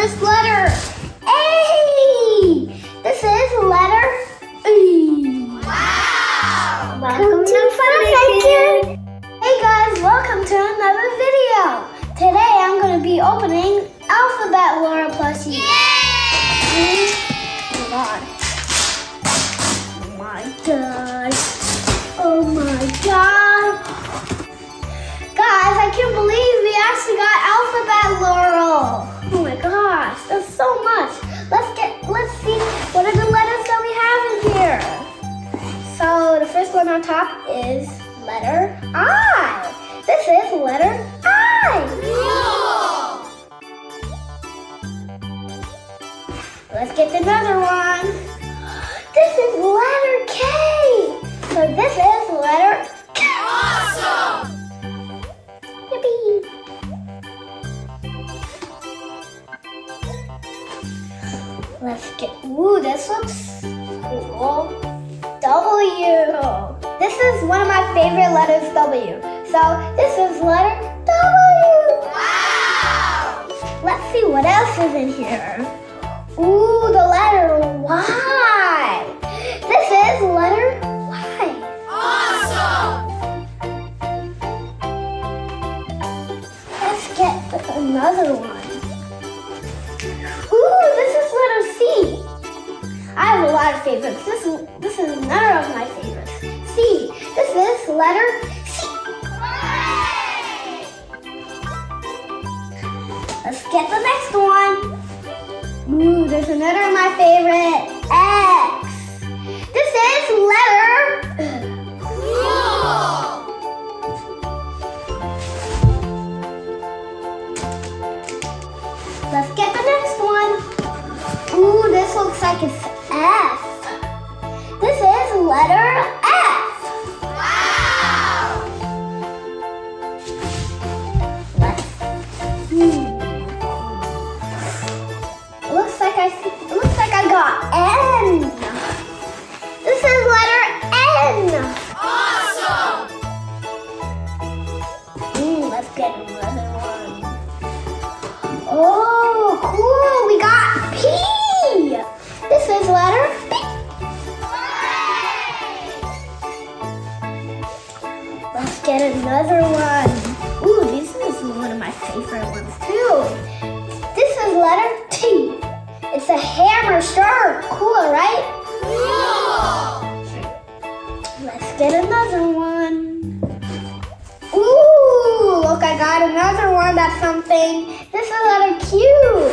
first letter A. This is letter E. Wow! Welcome to FunDayKid. Hey guys, welcome to another video. Today I'm going to be opening alphabet Laura plushies. Yay! Oh god. Oh my god. Oh my god. Guys, I can't believe we actually got alphabet Laurel. Oh my gosh, that's so much. Let's see what are the letters that we have in here. So the first one on top is letter I. This is letter I. Cool! Let's get another one. This is letter K. So this is letter K. Awesome! Yippee. Let's get, ooh, this looks cool. W. This is one of my favorite letters, W. So this is letter W. Wow! Let's see what else is in here. Ooh, the letter Y. This is letter Y. Awesome! Let's get another one. Ooh, this is letter C. I have a lot of favorites. This is another of my favorites. C. This is letter C. Hooray! Let's get the next one. Ooh, there's another of my favorite. X. This is letter Cool! Let's get the next one. Ooh, this looks like it's F. This is letter F. Wow! Let's see. It looks like I got N. This is letter N. Awesome! Let's get another one. Oh, cool. We got P. This is letter P. Hooray! Let's get another one. Ooh, this is one of my favorite ones too. This is letter T. It's a hammer, sure. Cool, right? Cool! Let's get another one. Ooh, look, I got another one that's something. This is letter Q.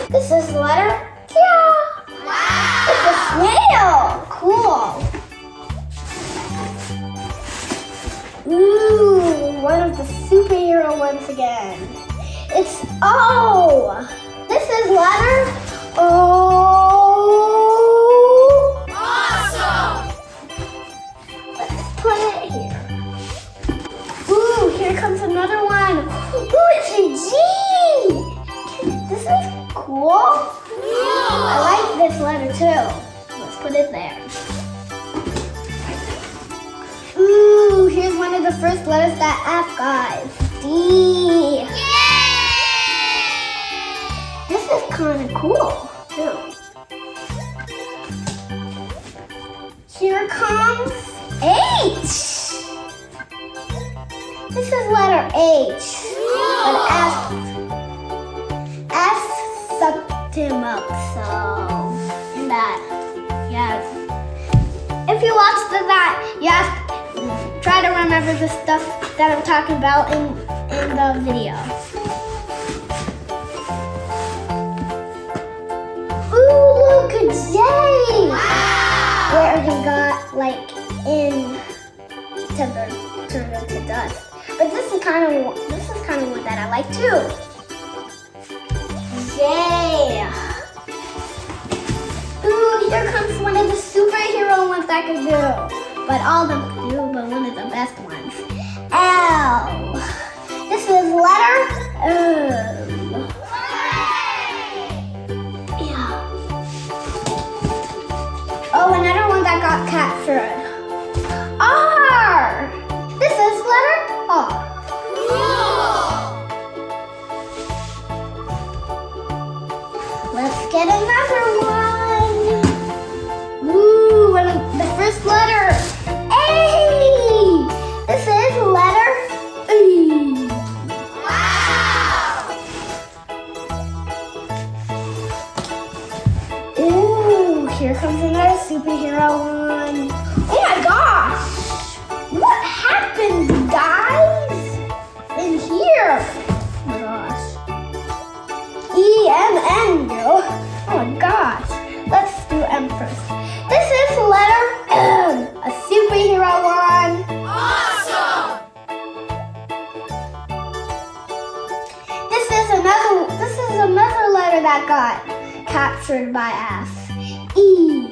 This is letter Q. It's a Wow! snail. Cool. Ooh, one of the superhero ones again. It's O. This is letter O. Awesome! Let's put it here. Ooh, here comes another one. Ooh, it's a G. This is cool. I like this letter too. Let's put it there. Ooh, here's one of the first letters that F, guys. D. Yay! This is kind of cool, too. Here comes H. This is letter H. But S sucked him up, so in that, yeah. If you watch that, you have to try to remember the stuff that I'm talking about in the video. Ooh, look, a J! Wow! Where he got like turned into dust. But this is kind of one that I like too. J. Ooh, here comes one of the superhero ones I could do. But all of them could do, but one of the best ones. L. This is letter O. Yeah. Oh, another one that got captured. R. This is letter R. Cool! Let's get another one. Ooh, the first letter. A. This is letter E. Wow! Ooh, here comes another superhero one. Oh my gosh! What happened, guys? In here? Oh my gosh. E-M-N-U. Oh my gosh. Let's do M first. This is letter M. A superhero one. Awesome! This is another letter that got captured by us. E.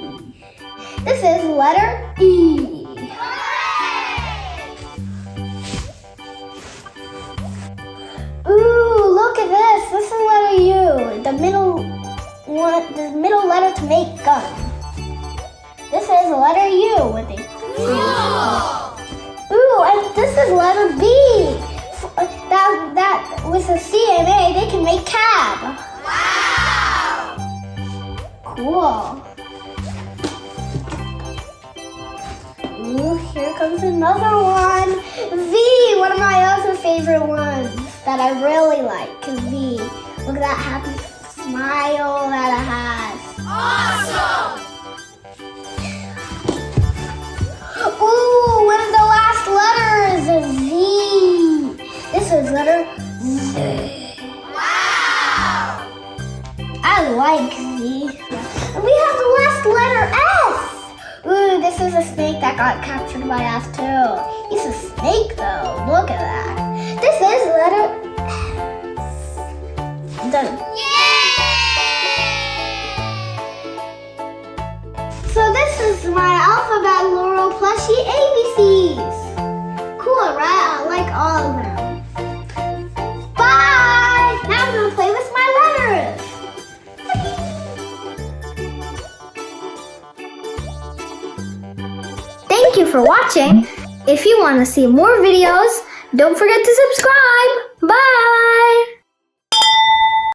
This is letter E. Ooh, look at this. This is letter U. The middle letter to make gun. This is letter U with a Ooh, and this is letter B. That with a C and A, they can make cab. Wow! Cool. Ooh, here comes another one. V, one of my other favorite ones that I really like. V. Look at that happy smile that it has. Awesome! Ooh, one of the last letters is Z. This is letter Z. Wow! I like Z. And we have the last letter S. Ooh, this is a snake that got captured by us too. He's a snake though. Look at that. This is letter S. Done. So this is my alphabet Laurel plushie ABCs. Cool, right? I like all of them. Bye! Now I'm gonna play with my letters. Thank you for watching. If you want to see more videos, don't forget to subscribe. Bye!